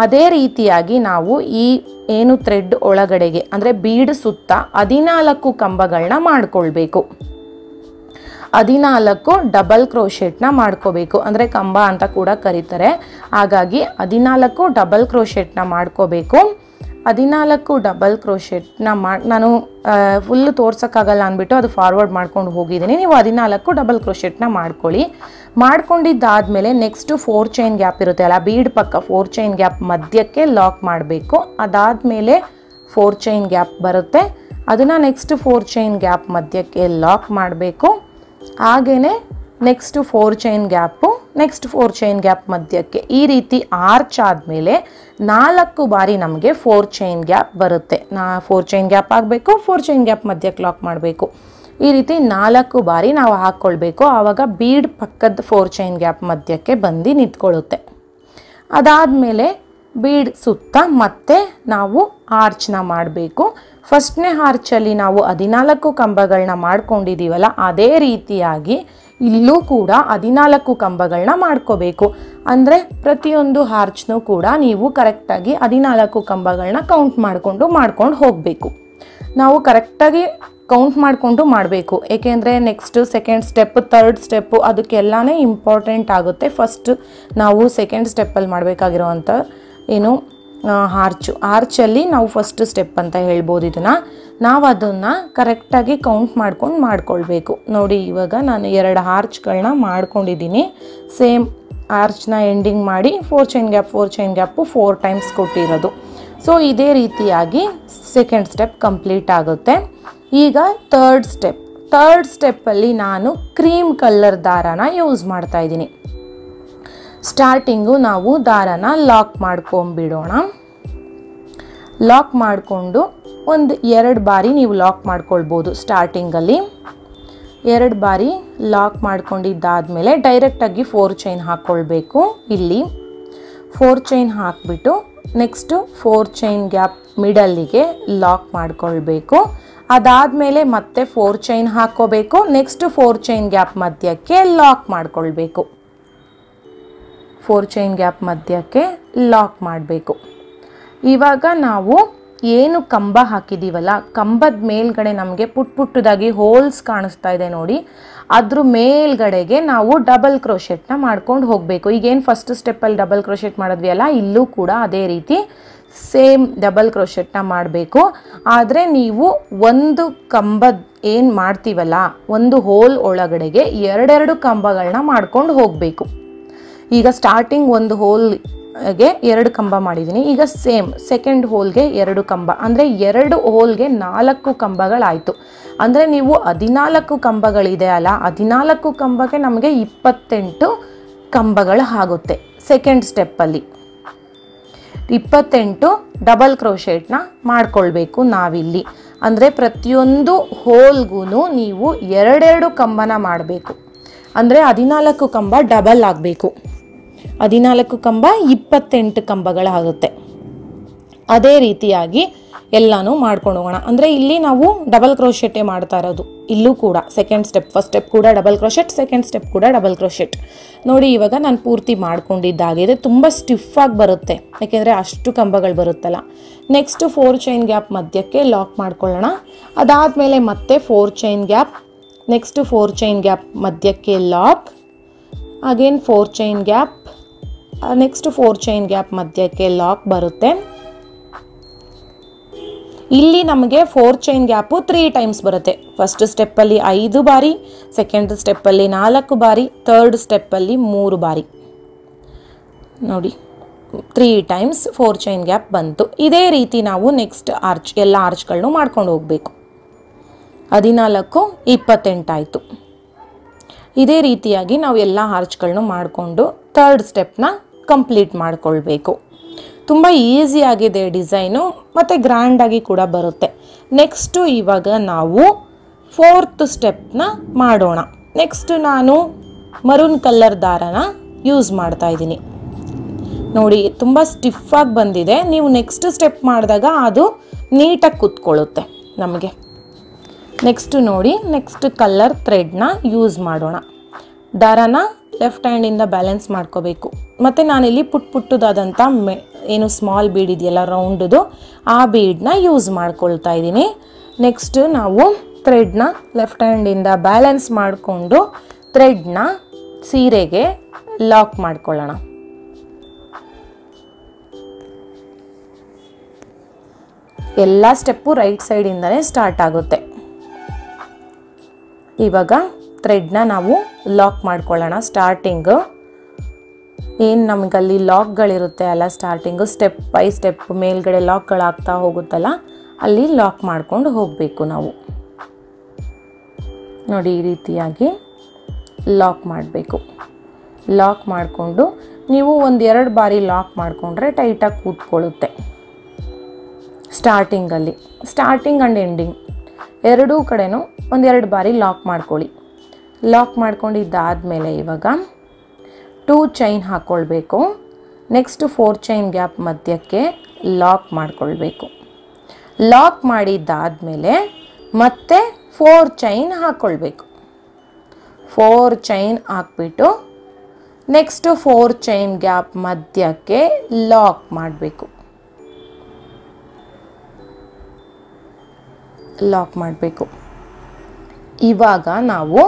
A: ಅದೇ ರೀತಿಯಾಗಿ ನಾವು ಈ ಏನು ಥ್ರೆಡ್ ಒಳಗಡೆಗೆ ಅಂದರೆ ಬೀಡ್ ಸುತ್ತ 14 ಕಂಬಗಳನ್ನ ಮಾಡ್ಕೊಳ್ಬೇಕು. 14 ಡಬಲ್ ಕ್ರೋಶೆಟ್ನ ಮಾಡ್ಕೋಬೇಕು. ಅಂದರೆ ಕಂಬ ಅಂತ ಕೂಡ ಕರೀತಾರೆ. ಹಾಗಾಗಿ 14 ಡಬಲ್ ಕ್ರೋಶೆಟ್ನ ಮಾಡ್ಕೋಬೇಕು. 14 ಡಬಲ್ ಕ್ರೋಶೆಟ್ನ ನಾನು ಫುಲ್ಲು ತೋರ್ಸೋಕ್ಕಾಗಲ್ಲ ಅಂದ್ಬಿಟ್ಟು ಅದು ಫಾರ್ವರ್ಡ್ ಮಾಡ್ಕೊಂಡು ಹೋಗಿದ್ದೀನಿ. ನೀವು 14 ಡಬಲ್ ಕ್ರೋಶೆಟ್ನ ಮಾಡ್ಕೊಳ್ಳಿ. ಮಾಡ್ಕೊಂಡಿದ್ದಾದಮೇಲೆ ನೆಕ್ಸ್ಟು 4 ಚೈನ್ ಗ್ಯಾಪ್ ಇರುತ್ತೆ ಅಲ್ಲ, ಬೀಡ್ ಪಕ್ಕ 4 ಚೈನ್ ಗ್ಯಾಪ್ ಮಧ್ಯಕ್ಕೆ ಲಾಕ್ ಮಾಡಬೇಕು. ಅದಾದಮೇಲೆ 4 ಚೈನ್ ಗ್ಯಾಪ್ ಬರುತ್ತೆ, ಅದನ್ನು ನೆಕ್ಸ್ಟ್ 4 ಚೈನ್ ಗ್ಯಾಪ್ ಮಧ್ಯಕ್ಕೆ ಲಾಕ್ ಮಾಡಬೇಕು. ಹಾಗೆಯೇ next 4 chain gap, next 4 chain gap ಮಧ್ಯಕ್ಕೆ. ಈ ರೀತಿ ಆರ್ಚ್ ಆದಮೇಲೆ 4 ಬಾರಿ ನಮಗೆ 4 ಚೈನ್ ಗ್ಯಾಪ್ ಬರುತ್ತೆ. 4 ಚೈನ್ ಗ್ಯಾಪ್ ಆಗಬೇಕು, 4 ಚೈನ್ ಗ್ಯಾಪ್ ಮಧ್ಯಕ್ಕೆ ಲಾಕ್ ಮಾಡಬೇಕು. ಈ ರೀತಿ 4 ಬಾರಿ ನಾವು ಹಾಕ್ಕೊಳ್ಬೇಕು. ಆವಾಗ ಬೀಡ್ ಪಕ್ಕದ 4 ಚೈನ್ ಗ್ಯಾಪ್ ಮಧ್ಯಕ್ಕೆ ಬಂದು ನಿಂತ್ಕೊಳ್ಳುತ್ತೆ. ಅದಾದಮೇಲೆ ಬೀಡ್ ಸುತ್ತ ಮತ್ತೆ ನಾವು ಆರ್ಚ್ನ ಮಾಡಬೇಕು. ಫಸ್ಟ್ನೇ ಆರ್ಚಲ್ಲಿ ನಾವು 14 ಕಂಬಗಳನ್ನ ಮಾಡ್ಕೊಂಡಿದ್ದೀವಲ್ಲ, ಅದೇ ರೀತಿಯಾಗಿ ಇಲ್ಲೂ ಕೂಡ 14 ಕಂಬಗಳನ್ನ ಮಾಡ್ಕೋಬೇಕು. ಅಂದರೆ ಪ್ರತಿಯೊಂದು ಆರ್ಚ್ನೂ ಕೂಡ ನೀವು ಕರೆಕ್ಟಾಗಿ 14 ಕಂಬಗಳನ್ನ ಕೌಂಟ್ ಮಾಡ್ಕೊಂಡು ಹೋಗಬೇಕು. ನಾವು ಕರೆಕ್ಟಾಗಿ ಕೌಂಟ್ ಮಾಡಿಕೊಂಡು ಮಾಡಬೇಕು. ಏಕೆಂದರೆ next second step, third step ಅದಕ್ಕೆಲ್ಲನೇ ಇಂಪಾರ್ಟೆಂಟ್ ಆಗುತ್ತೆ. ಫಸ್ಟ್ ನಾವು ಸೆಕೆಂಡ್ ಸ್ಟೆಪ್ಪಲ್ಲಿ ಮಾಡಬೇಕಾಗಿರೋವಂಥ ಏನು ಆರ್ಚಲ್ಲಿ ನಾವು ಫಸ್ಟ್ ಸ್ಟೆಪ್ ಅಂತ ಹೇಳ್ಬೋದು. ಇದನ್ನು ನಾವು ಅದನ್ನು ಕರೆಕ್ಟಾಗಿ ಕೌಂಟ್ ಮಾಡ್ಕೊಳ್ಬೇಕು. ನೋಡಿ, ಇವಾಗ ನಾನು 2 ಆರ್ಚ್ಗಳನ್ನ ಮಾಡ್ಕೊಂಡಿದ್ದೀನಿ. ಸೇಮ್ ಆರ್ಚ್ನ ಎಂಡಿಂಗ್ ಮಾಡಿ 4 ಚೈನ್ ಗ್ಯಾಪು 4 ಟೈಮ್ಸ್ ಕೊಟ್ಟಿರೋದು. ಸೊ ಇದೇ ರೀತಿಯಾಗಿ ಸೆಕೆಂಡ್ ಸ್ಟೆಪ್ ಕಂಪ್ಲೀಟ್ ಆಗುತ್ತೆ. ಈಗ ಥರ್ಡ್ ಸ್ಟೆಪ್ಪಲ್ಲಿ ನಾನು ಕ್ರೀಮ್ ಕಲರ್ ದಾರನ ಯೂಸ್ ಮಾಡ್ತಾ ಇದ್ದೀನಿ. ಸ್ಟಾರ್ಟಿಂಗು ನಾವು ದಾರನ ಲಾಕ್ ಮಾಡ್ಕೊಂಬಿಡೋಣ. ಲಾಕ್ ಮಾಡಿಕೊಂಡು ಒಂದು 2 ಬಾರಿ ನೀವು ಲಾಕ್ ಮಾಡ್ಕೊಳ್ಬೋದು. ಸ್ಟಾರ್ಟಿಂಗಲ್ಲಿ 2 ಬಾರಿ ಲಾಕ್ ಮಾಡ್ಕೊಂಡಿದ್ದಾದಮೇಲೆ ಡೈರೆಕ್ಟಾಗಿ 4 ಚೈನ್ ಹಾಕ್ಕೊಳ್ಬೇಕು. ಇಲ್ಲಿ 4 ಚೈನ್ ಹಾಕಿಬಿಟ್ಟು ನೆಕ್ಸ್ಟು 4 ಚೈನ್ ಗ್ಯಾಪ್ ಮಿಡಲ್ಲಿಗೆ ಲಾಕ್ ಮಾಡ್ಕೊಳ್ಬೇಕು. ಅದಾದಮೇಲೆ ಮತ್ತೆ 4 ಚೈನ್ ಹಾಕ್ಕೋಬೇಕು. ನೆಕ್ಸ್ಟ್ 4 ಚೈನ್ ಗ್ಯಾಪ್ ಮಧ್ಯಕ್ಕೆ ಲಾಕ್ ಮಾಡ್ಕೊಳ್ಬೇಕು. 4 ಚೈನ್ ಗ್ಯಾಪ್ ಮಧ್ಯಕ್ಕೆ ಲಾಕ್ ಮಾಡಬೇಕು. ಇವಾಗ ನಾವು ಏನು ಕಂಬ ಹಾಕಿದ್ದೀವಲ್ಲ, ಕಂಬದ ಮೇಲ್ಗಡೆ ನಮಗೆ ಪುಟ್ಟದಾಗಿ ಹೋಲ್ಸ್ ಕಾಣಿಸ್ತಾ ಇದೆ ನೋಡಿ, ಅದ್ರ ಮೇಲ್ಗಡೆಗೆ ನಾವು ಡಬಲ್ ಕ್ರೋಶೆಟ್ನ ಮಾಡ್ಕೊಂಡು ಹೋಗಬೇಕು. ಈಗೇನು ಫಸ್ಟ್ ಸ್ಟೆಪ್ಪಲ್ಲಿ ಡಬಲ್ ಕ್ರೋಶೆಟ್ ಮಾಡಿದ್ವಿ ಅಲ್ಲ, ಇಲ್ಲೂ ಕೂಡ ಅದೇ ರೀತಿ ಸೇಮ್ ಡಬಲ್ ಕ್ರೋಶೆಟ್ನ ಮಾಡಬೇಕು. ಆದರೆ ನೀವು ಒಂದು ಕಂಬದ ಏನು ಮಾಡ್ತೀವಲ್ಲ, ಒಂದು ಹೋಲ್ ಒಳಗಡೆಗೆ 2 ಕಂಬಗಳನ್ನ ಮಾಡ್ಕೊಂಡು ಹೋಗಬೇಕು. ಈಗ ಸ್ಟಾರ್ಟಿಂಗ್ ಒಂದು ಹೋಲ್ಗೆ 2 ಕಂಬ ಮಾಡಿದ್ದೀನಿ. ಈಗ ಸೇಮ್ ಸೆಕೆಂಡ್ ಹೋಲ್ಗೆ 2 ಕಂಬ, ಅಂದರೆ 2 ಹೋಲ್ಗೆ 4 ಕಂಬಗಳಾಯಿತು. ಅಂದರೆ ನೀವು 14 ಕಂಬಗಳಿದೆ ಅಲ್ಲ, 14 ಕಂಬಕ್ಕೆ ನಮಗೆ 28 ಕಂಬಗಳು ಆಗುತ್ತೆ. ಸೆಕೆಂಡ್ ಸ್ಟೆಪ್ಪಲ್ಲಿ 28 ಡಬಲ್ ಕ್ರೋಶೆಟ್ನ ಮಾಡ್ಕೊಳ್ಬೇಕು ನಾವಿಲ್ಲಿ. ಅಂದರೆ ಪ್ರತಿಯೊಂದು ಹೋಲ್ಗೂ ನೀವು 2 ಕಂಬನ ಮಾಡಬೇಕು. ಅಂದರೆ 14 ಕಂಬ ಡಬಲ್ ಆಗಬೇಕು. 14 ಕಂಬ 28 ಕಂಬಗಳಾಗುತ್ತೆ. ಅದೇ ರೀತಿಯಾಗಿ ಎಲ್ಲನೂ ಮಾಡ್ಕೊಂಡು ಹೋಗೋಣ. ಅಂದರೆ ಇಲ್ಲಿ ನಾವು ಡಬಲ್ ಕ್ರೋಶೆಟ್ಟೇ ಮಾಡ್ತಾ ಇರೋದು. ಇಲ್ಲೂ ಕೂಡ ಸೆಕೆಂಡ್ ಸ್ಟೆಪ್, ಫಸ್ಟ್ ಸ್ಟೆಪ್ ಕೂಡ ಡಬಲ್ ಕ್ರೋಶೆಟ್, ಸೆಕೆಂಡ್ ಸ್ಟೆಪ್ ಕೂಡ ಡಬಲ್ ಕ್ರೋಶೆಟ್. ನೋಡಿ, ಇವಾಗ ನಾನು ಪೂರ್ತಿ ಮಾಡ್ಕೊಂಡಿದ್ದಾಗಿದೆ. ತುಂಬ ಸ್ಟಿಫಾಗಿ ಬರುತ್ತೆ, ಯಾಕೆಂದರೆ ಅಷ್ಟು ಕಂಬಗಳು ಬರುತ್ತಲ್ಲ. ನೆಕ್ಸ್ಟು 4 ಚೈನ್ ಗ್ಯಾಪ್ ಮಧ್ಯಕ್ಕೆ ಲಾಕ್ ಮಾಡ್ಕೊಳ್ಳೋಣ. ಅದಾದಮೇಲೆ ಮತ್ತೆ 4 chain gap, next 4 chain gap ಮಧ್ಯಕ್ಕೆ lock, again 4 chain gap, next 4 chain gap ಮಧ್ಯಕ್ಕೆ ಲಾಕ್ ಬರುತ್ತೆ. ಇಲ್ಲಿ ನಮಗೆ 4 ಚೈನ್ ಗ್ಯಾಪು 3 ಟೈಮ್ಸ್ ಬರುತ್ತೆ. ಫಸ್ಟ್ ಸ್ಟೆಪ್ಪಲ್ಲಿ 5 ಬಾರಿ, ಸೆಕೆಂಡ್ ಸ್ಟೆಪ್ಪಲ್ಲಿ 4 ಬಾರಿ, ಥರ್ಡ್ ಸ್ಟೆಪ್ಪಲ್ಲಿ 3 ಬಾರಿ. ನೋಡಿ, 3 ಟೈಮ್ಸ್ 4 ಚೈನ್ ಗ್ಯಾಪ್ ಬಂತು. ಇದೇ ರೀತಿ ನಾವು ನೆಕ್ಸ್ಟ್ ಆರ್ಚ್ ಎಲ್ಲ ಆರ್ಚ್ಗಳನ್ನು ಮಾಡ್ಕೊಂಡು ಹೋಗಬೇಕು. 14 28 ಆಯಿತು. ಇದೇ ರೀತಿಯಾಗಿ ನಾವು ಎಲ್ಲ ಆರ್ಚ್ಗಳನ್ನು ಮಾಡಿಕೊಂಡು ಥರ್ಡ್ ಸ್ಟೆಪ್ನ ಕಂಪ್ಲೀಟ್ ಮಾಡಿಕೊಳ್ಬೇಕು. ತುಂಬ ಈಸಿಯಾಗಿದೆ ಡಿಸೈನು, ಮತ್ತು ಗ್ರ್ಯಾಂಡಾಗಿ ಕೂಡ ಬರುತ್ತೆ. ನೆಕ್ಸ್ಟು ಇವಾಗ ನಾವು 4th ಸ್ಟೆಪ್ನ ಮಾಡೋಣ. ನೆಕ್ಸ್ಟು ನಾನು ಮರೂನ್ ಕಲರ್ ದಾರನ ಯೂಸ್ ಮಾಡ್ತಾ ಇದ್ದೀನಿ. ನೋಡಿ, ತುಂಬ ಸ್ಟಿಫಾಗಿ ಬಂದಿದೆ. ನೀವು ನೆಕ್ಸ್ಟ್ ಸ್ಟೆಪ್ ಮಾಡಿದಾಗ ಅದು ನೀಟಾಗಿ ಕೂತ್ಕೊಳ್ಳುತ್ತೆ ನಮಗೆ. ನೆಕ್ಸ್ಟು ನೋಡಿ, ನೆಕ್ಸ್ಟ್ ಕಲರ್ ಥ್ರೆಡ್ನ ಯೂಸ್ ಮಾಡೋಣ. ದಾರನ ಲೆಫ್ಟ್ ಹ್ಯಾಂಡಿಂದ ಬ್ಯಾಲೆನ್ಸ್ ಮಾಡ್ಕೋಬೇಕು. ಮತ್ತು ನಾನಿಲ್ಲಿ ಪುಟ್ಟದಾದಂಥ ಏನು ಸ್ಮಾಲ್ ಬೀಡ್ ಇದೆಯಲ್ಲ, ರೌಂಡದು, ಆ ಬೀಡನ್ನ ಯೂಸ್ ಮಾಡ್ಕೊಳ್ತಾ ಇದ್ದೀನಿ. ನೆಕ್ಸ್ಟು ನಾವು ಥ್ರೆಡ್ನ ಲೆಫ್ಟ್ ಹ್ಯಾಂಡಿಂದ ಬ್ಯಾಲೆನ್ಸ್ ಮಾಡಿಕೊಂಡು ಥ್ರೆಡ್ನ ಸೀರೆಗೆ ಲಾಕ್ ಮಾಡ್ಕೊಳ್ಳೋಣ. ಎಲ್ಲ ಸ್ಟೆಪ್ಪು ರೈಟ್ ಸೈಡಿಂದನೇ ಸ್ಟಾರ್ಟ್ ಆಗುತ್ತೆ. ಇವಾಗ ಥ್ರೆಡ್ನ ನಾವು ಲಾಕ್ ಮಾಡ್ಕೊಳ್ಳೋಣ. ಸ್ಟಾರ್ಟಿಂಗು ಏನು ನಮಗಲ್ಲಿ ಲಾಕ್ಗಳಿರುತ್ತೆ ಅಲ್ಲ, ಸ್ಟಾರ್ಟಿಂಗು ಸ್ಟೆಪ್ ಬೈ ಸ್ಟೆಪ್ ಮೇಲ್ಗಡೆ ಲಾಕ್ಗಳಾಗ್ತಾ ಹೋಗುತ್ತಲ್ಲ, ಅಲ್ಲಿ ಲಾಕ್ ಮಾಡ್ಕೊಂಡು ಹೋಗಬೇಕು ನಾವು. ನೋಡಿ, ಈ ರೀತಿಯಾಗಿ ಲಾಕ್ ಮಾಡಬೇಕು. ಲಾಕ್ ಮಾಡಿಕೊಂಡು ನೀವು 1-2 ಬಾರಿ ಲಾಕ್ ಮಾಡಿಕೊಂಡ್ರೆ ಟೈಟಾಗಿ ಕೂತ್ಕೊಳ್ಳುತ್ತೆ. ಸ್ಟಾರ್ಟಿಂಗಲ್ಲಿ ಸ್ಟಾರ್ಟಿಂಗ್ ಆ್ಯಂಡ್ ಎಂಡಿಂಗ್ ಎರಡೂ ಕಡೆನೂ 1-2 ಬಾರಿ ಲಾಕ್ ಮಾಡ್ಕೊಳ್ಳಿ. ಲಾಕ್ ಮಾಡ್ಕೊಂಡಿದ್ದಾದಮೇಲೆ ಇವಾಗ 2 ಚೈನ್ ಹಾಕ್ಕೊಳ್ಬೇಕು. ನೆಕ್ಸ್ಟ್ 4 ಚೈನ್ ಗ್ಯಾಪ್ ಮಧ್ಯಕ್ಕೆ ಲಾಕ್ ಮಾಡಿಕೊಳ್ಬೇಕು. ಲಾಕ್ ಮಾಡಿದ್ದಾದಮೇಲೆ ಮತ್ತೆ 4 ಚೈನ್ ಹಾಕ್ಕೊಳ್ಬೇಕು. 4 ಚೈನ್ ಹಾಕ್ಬಿಟ್ಟು ನೆಕ್ಸ್ಟ್ 4 ಚೈನ್ ಗ್ಯಾಪ್ ಮಧ್ಯಕ್ಕೆ ಲಾಕ್ ಮಾಡಬೇಕು. ಲಾಕ್ ಮಾಡಬೇಕು. ಇವಾಗ ನಾವು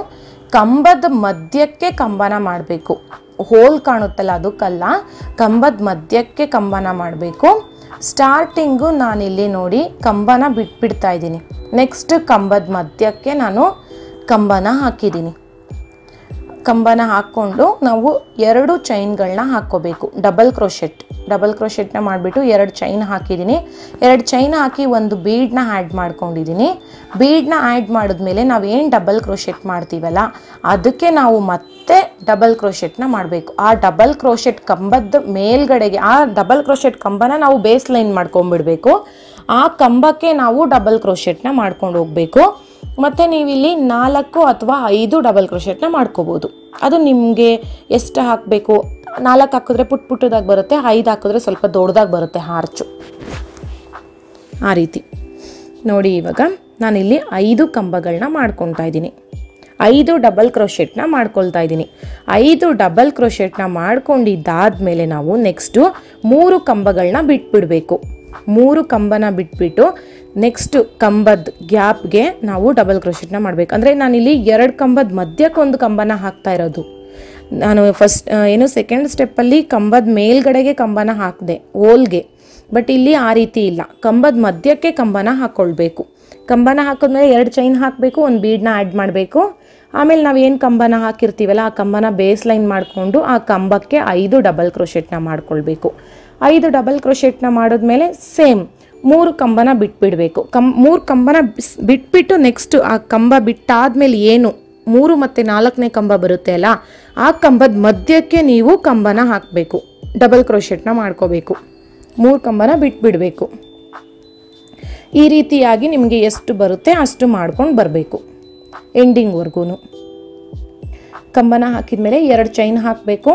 A: ಕಂಬದ ಮಧ್ಯಕ್ಕೆ ಕಂಬನ ಮಾಡಬೇಕು. ಹೋಲ್ ಕಾಣುತ್ತಲ್ಲ ಅದಕ್ಕಲ್ಲ, ಕಂಬದ ಮಧ್ಯಕ್ಕೆ ಕಂಬನ ಮಾಡಬೇಕು. ಸ್ಟಾರ್ಟಿಂಗು ನಾನಿಲ್ಲಿ ನೋಡಿ ಕಂಬನ ಬಿಟ್ಬಿಡ್ತಾ ಇದ್ದೀನಿ. ನೆಕ್ಸ್ಟ್ ಕಂಬದ ಮಧ್ಯಕ್ಕೆ ನಾನು ಕಂಬನ ಹಾಕಿದ್ದೀನಿ. ಕಂಬನ ಹಾಕ್ಕೊಂಡು ನಾವು 2 ಚೈನ್ಗಳನ್ನ ಹಾಕ್ಕೋಬೇಕು. ಡಬಲ್ ಕ್ರೋಶೆಟ್ನ ಮಾಡಿಬಿಟ್ಟು 2 ಚೈನ್ ಹಾಕಿದ್ದೀನಿ. 2 ಚೈನ್ ಹಾಕಿ ಒಂದು ಬೀಡನ್ನ ಆ್ಯಡ್ ಮಾಡ್ಕೊಂಡಿದ್ದೀನಿ. ಬೀಡನ್ನ ಆ್ಯಡ್ ಮಾಡಿದ್ಮೇಲೆ ನಾವೇನು ಡಬಲ್ ಕ್ರೋಶೆಟ್ ಮಾಡ್ತೀವಲ್ಲ ಅದಕ್ಕೆ ನಾವು ಮತ್ತೆ ಡಬಲ್ ಕ್ರೋಶೆಟ್ನ ಮಾಡಬೇಕು. ಆ ಡಬಲ್ ಕ್ರೋಶೆಟ್ ಕಂಬದ ಮೇಲ್ಗಡೆಗೆ ಆ ಡಬಲ್ ಕ್ರೋಶೆಟ್ ಕಂಬನ ನಾವು ಬೇಸ್ ಲೈನ್ ಮಾಡ್ಕೊಂಡ್ಬಿಡ್ಬೇಕು. ಆ ಕಂಬಕ್ಕೆ ನಾವು ಡಬಲ್ ಕ್ರೋಶೆಟ್ನ ಮಾಡ್ಕೊಂಡು ಹೋಗಬೇಕು. ಮತ್ತು ನೀವಿಲ್ಲಿ 4 ಅಥವಾ 5 ಡಬಲ್ ಕ್ರೋಶೆಟ್ನ ಮಾಡ್ಕೋಬೋದು. ಅದು ನಿಮಗೆ ಎಷ್ಟು ಹಾಕಬೇಕು. 4 ಹಾಕಿದ್ರೆ ಪುಟ್ಟದಾಗಿ ಬರುತ್ತೆ, 5 ಹಾಕಿದ್ರೆ ಸ್ವಲ್ಪ ದೊಡ್ಡದಾಗಿ ಬರುತ್ತೆ ಆರ್ಚು. ಆ ರೀತಿ ನೋಡಿ. ಇವಾಗ ನಾನಿಲ್ಲಿ 5 ಕಂಬಗಳನ್ನ ಮಾಡ್ಕೊತಾ ಇದ್ದೀನಿ. 5 ಡಬಲ್ ಕ್ರೋಶೆಟ್ನ ಮಾಡ್ಕೊಳ್ತಾ ಇದ್ದೀನಿ. 5 ಡಬಲ್ ಕ್ರೋಶೆಟ್ನ ಮಾಡ್ಕೊಂಡಿದ್ದಾದಮೇಲೆ ನಾವು ನೆಕ್ಸ್ಟು 3 ಕಂಬಗಳನ್ನ ಬಿಟ್ಬಿಡಬೇಕು. 3 ಕಂಬನ ಬಿಟ್ಬಿಟ್ಟು ನೆಕ್ಸ್ಟ್ ಕಂಬದ ಗ್ಯಾಪ್ಗೆ ನಾವು ಡಬಲ್ ಕ್ರೋಶೆಟ್ನ ಮಾಡಬೇಕು. ಅಂದರೆ ನಾನಿಲ್ಲಿ 2 ಕಂಬದ ಮಧ್ಯಕ್ಕೆ ಒಂದು ಕಂಬನ ಹಾಕ್ತಾ ಇರೋದು. ನಾನು ಸೆಕೆಂಡ್ ಸ್ಟೆಪ್ಪಲ್ಲಿ ಕಂಬದ ಮೇಲ್ಗಡೆಗೆ ಕಂಬನ ಹಾಕಿದೆ ಓಲ್ಗೆ. ಬಟ್ ಇಲ್ಲಿ ಆ ರೀತಿ ಇಲ್ಲ, ಕಂಬದ ಮಧ್ಯಕ್ಕೆ ಕಂಬನ ಹಾಕ್ಕೊಳ್ಬೇಕು. ಕಂಬನ ಹಾಕಿದ್ಮೇಲೆ 2 ಚೈನ್ ಹಾಕಬೇಕು, ಒಂದು ಬೀಡನ್ನ ಆ್ಯಡ್ ಮಾಡಬೇಕು. ಆಮೇಲೆ ನಾವು ಏನು ಕಂಬನ ಹಾಕಿರ್ತೀವಲ್ಲ ಆ ಕಂಬನ ಬೇಸ್ ಲೈನ್ ಮಾಡಿಕೊಂಡು ಆ ಕಂಬಕ್ಕೆ 5 ಡಬಲ್ ಕ್ರೋಶೆಟ್ನ ಮಾಡ್ಕೊಳ್ಬೇಕು. 5 ಡಬಲ್ ಕ್ರೋಶೆಟ್ನ ಮಾಡಿದ್ಮೇಲೆ ಸೇಮ್ 3 ಕಂಬನ ಬಿಟ್ಬಿಡಬೇಕು. 3 ಕಂಬನ ಬಿಟ್ಬಿಟ್ಟು ನೆಕ್ಸ್ಟ್ ಆ ಕಂಬ ಬಿಟ್ಟಾದ್ಮೇಲೆ ಏನು 3 ಮತ್ತು 4ನೇ ಕಂಬ ಬರುತ್ತೆ ಅಲ್ಲ ಆ ಕಂಬದ ಮಧ್ಯಕ್ಕೆ ನೀವು ಕಂಬನ ಹಾಕಬೇಕು. ಡಬಲ್ ಕ್ರೋಶೆಟ್ನ ಮಾಡ್ಕೋಬೇಕು. 3 ಕಂಬನ ಬಿಟ್ಬಿಡಬೇಕು. ಈ ರೀತಿಯಾಗಿ ನಿಮಗೆ ಎಷ್ಟು ಬರುತ್ತೆ ಅಷ್ಟು ಮಾಡ್ಕೊಂಡು ಬರಬೇಕು ಎಂಡಿಂಗ್ವರೆಗೂ. ಕಂಬನ ಹಾಕಿದ್ಮೇಲೆ 2 ಚೈನ್ ಹಾಕಬೇಕು.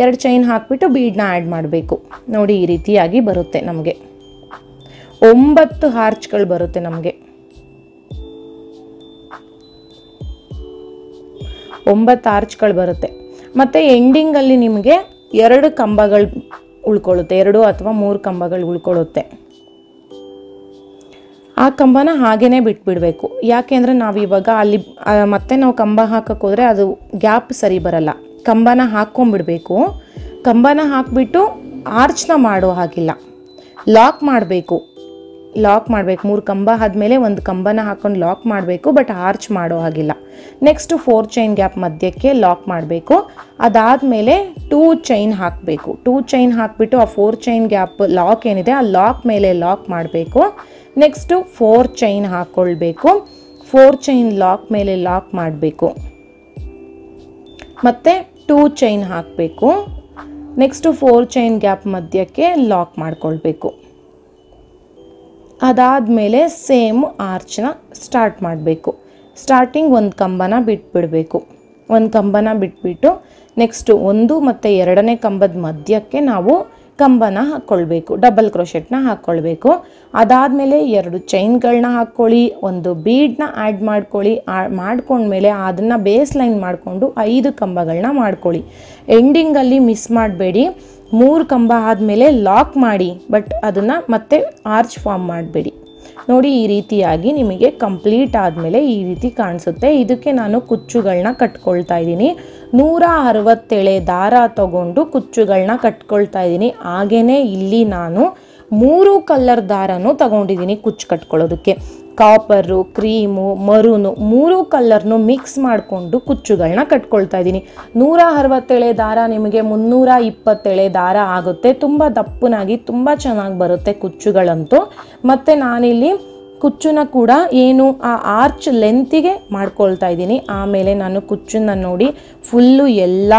A: 2 ಚೈನ್ ಹಾಕಿಬಿಟ್ಟು ಬೀಡನ್ನ ಆ್ಯಡ್ ಮಾಡಬೇಕು. ನೋಡಿ ಈ ರೀತಿಯಾಗಿ ಬರುತ್ತೆ ನಮಗೆ. 9 ಆರ್ಚ್ಗಳು ಬರುತ್ತೆ ನಮಗೆ. 9 ಆರ್ಚ್ಗಳು ಬರುತ್ತೆ. ಮತ್ತು ಎಂಡಿಂಗಲ್ಲಿ ನಿಮಗೆ 2 ಕಂಬಗಳು ಉಳ್ಕೊಳ್ಳುತ್ತೆ. 2 ಅಥವಾ 3 ಕಂಬಗಳು ಉಳ್ಕೊಳ್ಳುತ್ತೆ. ಆ ಕಂಬನ ಹಾಗೇ ಬಿಟ್ಬಿಡಬೇಕು. ಯಾಕೆಂದರೆ ನಾವು ಇವಾಗ ಅಲ್ಲಿ ಮತ್ತೆ ನಾವು ಕಂಬ ಹಾಕಕ್ಕೆ ಹೋದರೆ ಅದು ಗ್ಯಾಪ್ ಸರಿ ಬರಲ್ಲ. ಕಂಬನ ಹಾಕ್ಕೊಂಬಿಡಬೇಕು. ಕಂಬನ ಹಾಕಿಬಿಟ್ಟು ಆರ್ಚ್ನ ಮಾಡೋ ಹಾಗಿಲ್ಲ, ಲಾಕ್ ಮಾಡಬೇಕು. 3 ಕಂಬ ಆದಮೇಲೆ ಒಂದು ಕಂಬನ ಹಾಕೊಂಡು ಲಾಕ್ ಮಾಡಬೇಕು. ಬಟ್ ಆರ್ಚ್ ಮಾಡೋ ಹಾಗಿಲ್ಲ. ನೆಕ್ಸ್ಟ್ 4 ಚೈನ್ ಗ್ಯಾಪ್ ಮಧ್ಯಕ್ಕೆ ಲಾಕ್ ಮಾಡಬೇಕು. ಅದಾದಮೇಲೆ 2 ಚೈನ್ ಹಾಕಬೇಕು. 2 ಚೈನ್ ಹಾಕಿಬಿಟ್ಟು ಆ 4 ಚೈನ್ ಗ್ಯಾಪ್ ಲಾಕ್ ಏನಿದೆ ಆ ಲಾಕ್ ಮೇಲೆ ಲಾಕ್ ಮಾಡಬೇಕು. ನೆಕ್ಸ್ಟು 4 ಚೈನ್ ಹಾಕ್ಕೊಳ್ಬೇಕು. 4 ಚೈನ್ ಲಾಕ್ ಮೇಲೆ ಲಾಕ್ ಮಾಡಬೇಕು. ಮತ್ತು 2 ಚೈನ್ ಹಾಕಬೇಕು. ನೆಕ್ಸ್ಟು 4 ಚೈನ್ ಗ್ಯಾಪ್ ಮಧ್ಯಕ್ಕೆ ಲಾಕ್ ಮಾಡ್ಕೊಳ್ಬೇಕು. ಅದಾದಮೇಲೆ ಸೇಮ್ ಆರ್ಚ್ನ ಸ್ಟಾರ್ಟ್ ಮಾಡಬೇಕು. ಸ್ಟಾರ್ಟಿಂಗ್ ಒಂದು ಕಂಬನ ಬಿಟ್ಬಿಡಬೇಕು. ಒಂದು ಕಂಬನ ಬಿಟ್ಬಿಟ್ಟು ನೆಕ್ಸ್ಟು 1 ಮತ್ತು 2ನೇ ಕಂಬದ ಮಧ್ಯಕ್ಕೆ ನಾವು ಕಂಬನ ಹಾಕ್ಕೊಳ್ಬೇಕು. ಡಬಲ್ ಕ್ರೋಶೆಟ್ನ ಹಾಕ್ಕೊಳ್ಬೇಕು. ಅದಾದಮೇಲೆ 2 ಚೈನ್ಗಳನ್ನ ಹಾಕ್ಕೊಳ್ಳಿ, ಒಂದು ಬೀಡನ್ನ ಆ್ಯಡ್ ಮಾಡ್ಕೊಳ್ಳಿ. ಮಾಡ್ಕೊಂಡ್ಮೇಲೆ ಅದನ್ನು ಬೇಸ್ ಲೈನ್ ಮಾಡಿಕೊಂಡು 5 ಕಂಬಗಳನ್ನ ಮಾಡ್ಕೊಳ್ಳಿ. ಎಂಡಿಂಗಲ್ಲಿ ಮಿಸ್ ಮಾಡಬೇಡಿ. 3 ಕಂಬ ಆದಮೇಲೆ ಲಾಕ್ ಮಾಡಿ, ಬಟ್ ಅದನ್ನು ಮತ್ತೆ ಆರ್ಚ್ ಫಾರ್ಮ್ ಮಾಡಬೇಡಿ. ನೋಡಿ ಈ ರೀತಿಯಾಗಿ ನಿಮಗೆ ಕಂಪ್ಲೀಟ್ ಆದಮೇಲೆ ಈ ರೀತಿ ಕಾಣಿಸುತ್ತೆ. ಇದಕ್ಕೆ ನಾನು ಕುಚ್ಚುಗಳನ್ನ ಕಟ್ಕೊಳ್ತಾ ಇದ್ದೀನಿ. 160 ಎಳೆ ದಾರ ತಗೊಂಡು ಕುಚ್ಚುಗಳನ್ನ ಕಟ್ಕೊಳ್ತಾ ಇದ್ದೀನಿ. ಹಾಗೆಯೇ ಇಲ್ಲಿ ನಾನು 3 ಕಲರ್ ದಾರನೂ ತಗೊಂಡಿದ್ದೀನಿ ಕುಚ್ಚು ಕಟ್ಕೊಳ್ಳೋದಕ್ಕೆ. ಕಾಪರು, ಕ್ರೀಮು, ಮರೂನು 3 ಕಲರ್ನು ಮಿಕ್ಸ್ ಮಾಡಿಕೊಂಡು ಕುಚ್ಚುಗಳನ್ನ ಕಟ್ಕೊಳ್ತಾ ಇದ್ದೀನಿ. 160 ಎಳೆ ದಾರ ನಿಮಗೆ 320 ಎಳೆ ದಾರ ಆಗುತ್ತೆ. ತುಂಬ ದಪ್ಪನಾಗಿ ತುಂಬ ಚೆನ್ನಾಗಿ ಬರುತ್ತೆ ಕುಚ್ಚುಗಳಂತೂ. ಮತ್ತು ನಾನಿಲ್ಲಿ ಕುಚ್ಚುನ ಕೂಡ ಏನು ಆ ಆರ್ಚ್ ಲೆಂತಿಗೆ ಮಾಡ್ಕೊಳ್ತಾ ಇದ್ದೀನಿ. ಆಮೇಲೆ ನಾನು ಕುಚ್ಚನ್ನ ನೋಡಿ ಫುಲ್ಲು ಎಲ್ಲ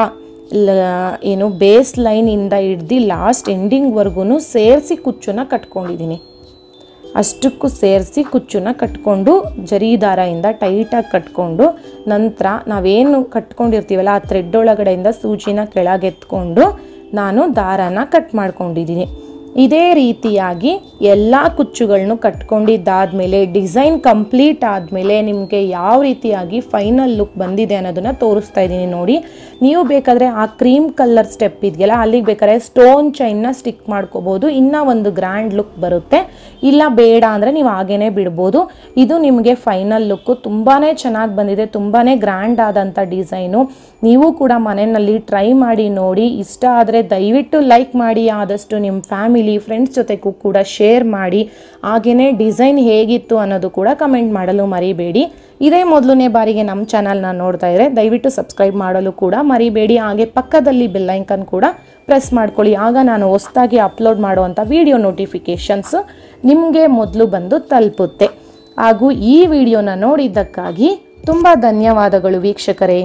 A: ಏನು ಬೇಸ್ ಲೈನಿಂದ ಹಿಡ್ದು ಲಾಸ್ಟ್ ಎಂಡಿಂಗ್ವರೆಗೂ ಸೇರಿಸಿ ಕುಚ್ಚನ್ನ ಕಟ್ಕೊಂಡಿದ್ದೀನಿ. ಅಷ್ಟಕ್ಕೂ ಸೇರಿಸಿ ಕುಚ್ಚನ್ನ ಕಟ್ಕೊಂಡು ಜರಿ ದಾರದಿಂದ ಟೈಟಾಗಿ ಕಟ್ಕೊಂಡು ನಂತರ ನಾವೇನು ಕಟ್ಕೊಂಡಿರ್ತೀವಲ್ಲ ಆ ಥ್ರೆಡ್ ಒಳಗಡೆಯಿಂದ ಸೂಜಿನ ಕೆಳಗೆತ್ಕೊಂಡು ನಾನು ದಾರನ ಕಟ್ ಮಾಡ್ಕೊಂಡಿದ್ದೀನಿ. ಇದೇ ರೀತಿಯಾಗಿ ಎಲ್ಲ ಕುಚ್ಚುಗಳನ್ನು ಕಟ್ಕೊಂಡಿದ್ದಾದಮೇಲೆ ಡಿಸೈನ್ ಕಂಪ್ಲೀಟ್ ಆದಮೇಲೆ ನಿಮಗೆ ಯಾವ ರೀತಿಯಾಗಿ ಫೈನಲ್ ಲುಕ್ ಬಂದಿದೆ ಅನ್ನೋದನ್ನು ತೋರಿಸ್ತಾ ಇದ್ದೀನಿ ನೋಡಿ. ನೀವು ಬೇಕಾದರೆ ಆ ಕ್ರೀಮ್ ಕಲರ್ ಸ್ಟೆಪ್ ಇದೆಯಲ್ಲ ಅಲ್ಲಿಗೆ ಬೇಕಾದ್ರೆ ಸ್ಟೋನ್ ಚೈನ್ನ ಸ್ಟಿಕ್ ಮಾಡ್ಕೋಬೋದು, ಇನ್ನೂ ಒಂದು ಗ್ರ್ಯಾಂಡ್ ಲುಕ್ ಬರುತ್ತೆ. ಇಲ್ಲ ಬೇಡ ಅಂದರೆ ನೀವು ಹಾಗೇ ಬಿಡ್ಬೋದು. ಇದು ನಿಮಗೆ ಫೈನಲ್ ಲುಕ್ಕು ತುಂಬಾ ಚೆನ್ನಾಗಿ ಬಂದಿದೆ, ತುಂಬಾ ಗ್ರ್ಯಾಂಡ್ ಆದಂಥ ಡಿಸೈನು. ನೀವು ಕೂಡ ಮನೆಯಲ್ಲಿ ಟ್ರೈ ಮಾಡಿ ನೋಡಿ. ಇಷ್ಟ ಆದರೆ ದಯವಿಟ್ಟು ಲೈಕ್ ಮಾಡಿ, ಆದಷ್ಟು ನಿಮ್ಮ ಫ್ಯಾಮಿಲಿ ಫ್ರೆಂಡ್ಸ್ ಜೊತೆಗೂ ಕೂಡ ಶೇರ್ ಮಾಡಿ. ಹಾಗೆಯೇ ಡಿಸೈನ್ ಹೇಗಿತ್ತು ಅನ್ನೋದು ಕೂಡ ಕಮೆಂಟ್ ಮಾಡಲು ಮರಿಬೇಡಿ. ಇದೇ ಮೊದಲನೇ ಬಾರಿಗೆ ನಮ್ಮ ಚಾನಲ್ನ ನೋಡ್ತಾ ಇದ್ದರೆ ದಯವಿಟ್ಟು ಸಬ್ಸ್ಕ್ರೈಬ್ ಮಾಡಲು ಕೂಡ ಮರಿಬೇಡಿ. ಹಾಗೆ ಪಕ್ಕದಲ್ಲಿ ಬೆಲ್ ಐಕನ್ ಕೂಡ ಪ್ರೆಸ್ ಮಾಡ್ಕೊಳ್ಳಿ, ಆಗ ನಾನು ಹೊಸದಾಗಿ ಅಪ್ಲೋಡ್ ಮಾಡುವಂಥ ವಿಡಿಯೋ ನೋಟಿಫಿಕೇಷನ್ಸ್ ನಿಮಗೆ ಮೊದಲು ಬಂದು ತಲುಪುತ್ತೆ. ಹಾಗೂ ಈ ವಿಡಿಯೋನ ನೋಡಿದ್ದಕ್ಕಾಗಿ ತುಂಬ ಧನ್ಯವಾದಗಳು ವೀಕ್ಷಕರೇ.